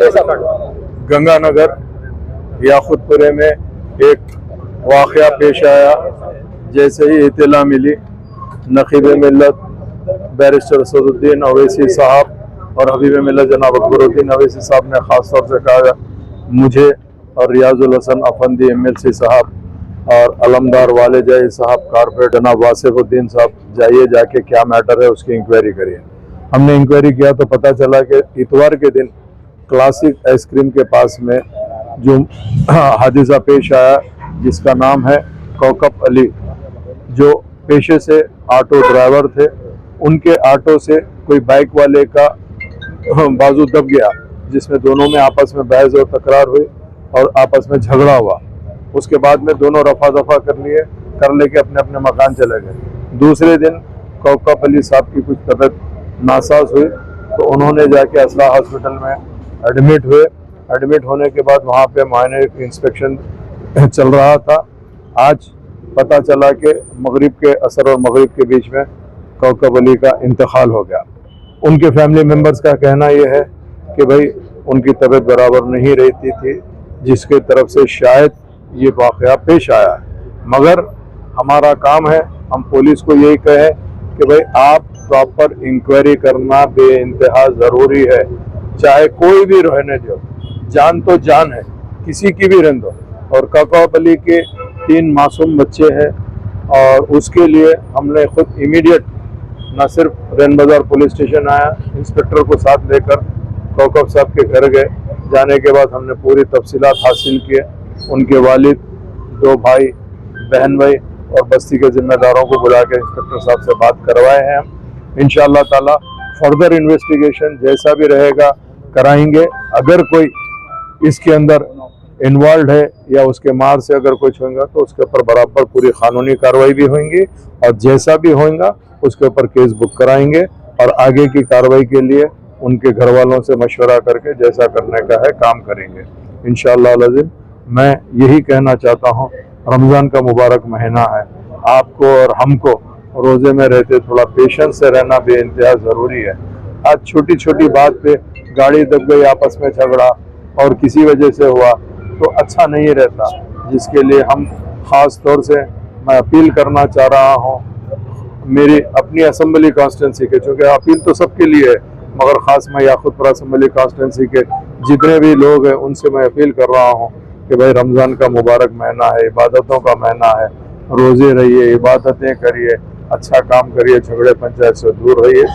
गंगानगर याकुतपुरे में एक वाक़या पेश आया। जैसे ही इत्तला मिली, नक़ीब मिल्लत बैरिस्टर असदुद्दीन अवैसी साहब और हबीब मिल्लत जनाब अकबरुद्दीन अवैसी साहब ने ख़ास तौर से कहा मुझे और रियाजुल हसन अफंदी MLC साहब और अलमदार वाले जाए साहब कारपोरेट जनाब वासिफुद्दीन साहब जाइए, जाके क्या मैटर है उसकी इंक्वायरी करिए। हमने इंक्वायरी किया तो पता चला कि इतवार के दिन क्लासिक आइसक्रीम के पास में जो हादिसा पेश आया, जिसका नाम है कौकब अली, जो पेशे से ऑटो ड्राइवर थे, उनके ऑटो से कोई बाइक वाले का बाजू दब गया, जिसमें दोनों में आपस में बहस और तकरार हुई और आपस में झगड़ा हुआ। उसके बाद में दोनों रफा दफा कर लेके अपने अपने मकान चले गए। दूसरे दिन कौकब अली साहब की कुछ तबीयत नासाज हुई तो उन्होंने जाके असला हॉस्पिटल में एडमिट हुए। एडमिट होने के बाद वहाँ पे मायने इंस्पेक्शन चल रहा था। आज पता चला कि मगरिब के असर और मगरिब के बीच में कौकब अली का इंतकाल हो गया। उनके फैमिली मेम्बर्स का कहना यह है कि भाई उनकी तबीयत बराबर नहीं रहती थी, जिसके तरफ से शायद ये वाक़या पेश आया है। मगर हमारा काम है, हम पुलिस को यही कहें कि भाई आप प्रॉपर इंक्वायरी करना बेइंतहा ज़रूरी है। चाहे कोई भी रहने दो, जान तो जान है, किसी की भी रहने दो। और कौकब अली के 3 मासूम बच्चे हैं और उसके लिए हमने खुद इमीडिएट न सिर्फ रैन बाज़ार पुलिस स्टेशन आया, इंस्पेक्टर को साथ लेकर कौकब साहब के घर गए। जाने के बाद हमने पूरी तफसीलात हासिल किए। उनके वालिद, 2 भाई, बहन भाई और बस्ती के ज़िम्मेदारों को बुला के इंस्पेक्टर साहब से बात करवाए हैं। हम इंशाअल्लाह ताला फर्दर इन्वेस्टिगेशन जैसा भी रहेगा कराएंगे। अगर कोई इसके अंदर इन्वॉल्व है या उसके मार से अगर कुछ होगा तो उसके ऊपर बराबर पूरी कानूनी कार्रवाई भी होंगी और जैसा भी होगा उसके ऊपर केस बुक कराएंगे और आगे की कार्रवाई के लिए उनके घर वालों से मशवरा करके जैसा करने का है काम करेंगे इंशाअल्लाह अज़ीम। मैं यही कहना चाहता हूँ, रमज़ान का मुबारक महीना है, आपको और हमको रोज़े में रहते थोड़ा पेशेंस से रहना बेइंतहा ज़रूरी है। आज छोटी छोटी बात पे गाड़ी दब गई, आपस में झगड़ा और किसी वजह से हुआ तो अच्छा नहीं रहता, जिसके लिए हम ख़ास तौर से मैं अपील करना चाह रहा हूँ मेरी अपनी असम्बली कॉन्स्टिट्यूंसी के, चूँकि अपील तो सबके लिए है मगर ख़ास मैं याकुतपुरा असम्बली कॉन्स्टिट्यूंसी के जितने भी लोग हैं उनसे मैं अपील कर रहा हूँ कि भाई रमज़ान का मुबारक महीना है, इबादतों का महीना है, रोज़े रहिए, इबादतें करिए, अच्छा काम करिए, झगड़े पंचायत से दूर रहिए।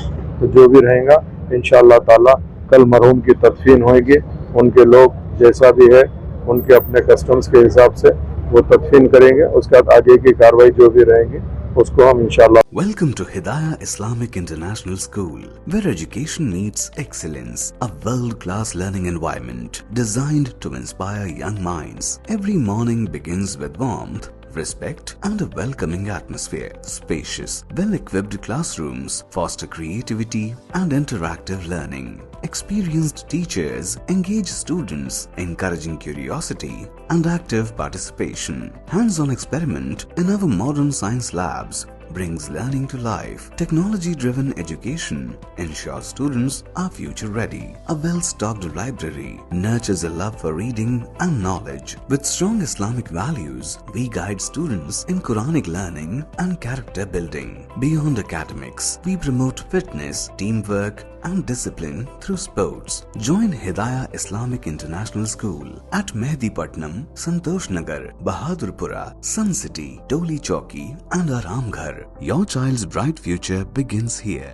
तो जो भी रहेगा इंशाअल्लाह ताला कल मरहूम की तदफीन होगी, उनके लोग जैसा भी है उनके अपने कस्टम्स के हिसाब से वो तदफीन करेंगे। उसके बाद आगे की कार्रवाई जो भी रहेंगी उसको हम इंशाअल्लाह। Welcome to Hidayah Islamic International School, where education meets excellence, a world-class learning environment designed to inspire young minds. Every morning begins with warmth, respect and a welcoming atmosphere. Spacious, well-equipped classrooms foster creativity and interactive learning. Experienced teachers engage students, encouraging curiosity and active participation. Hands-on experiment in our modern science labs brings learning to life. Technology-driven education ensures students are future-ready. A well-stocked library nurtures a love for reading and knowledge. With strong Islamic values, we guide students in Quranic learning and character building. Beyond academics, we promote fitness, teamwork, and discipline through sports. Join Hidayah Islamic International School at Mehdipatnam, Santosh Nagar, Bahadurpura, Sun City, Toli Chowki, and Aramghar. Your child's bright future begins here.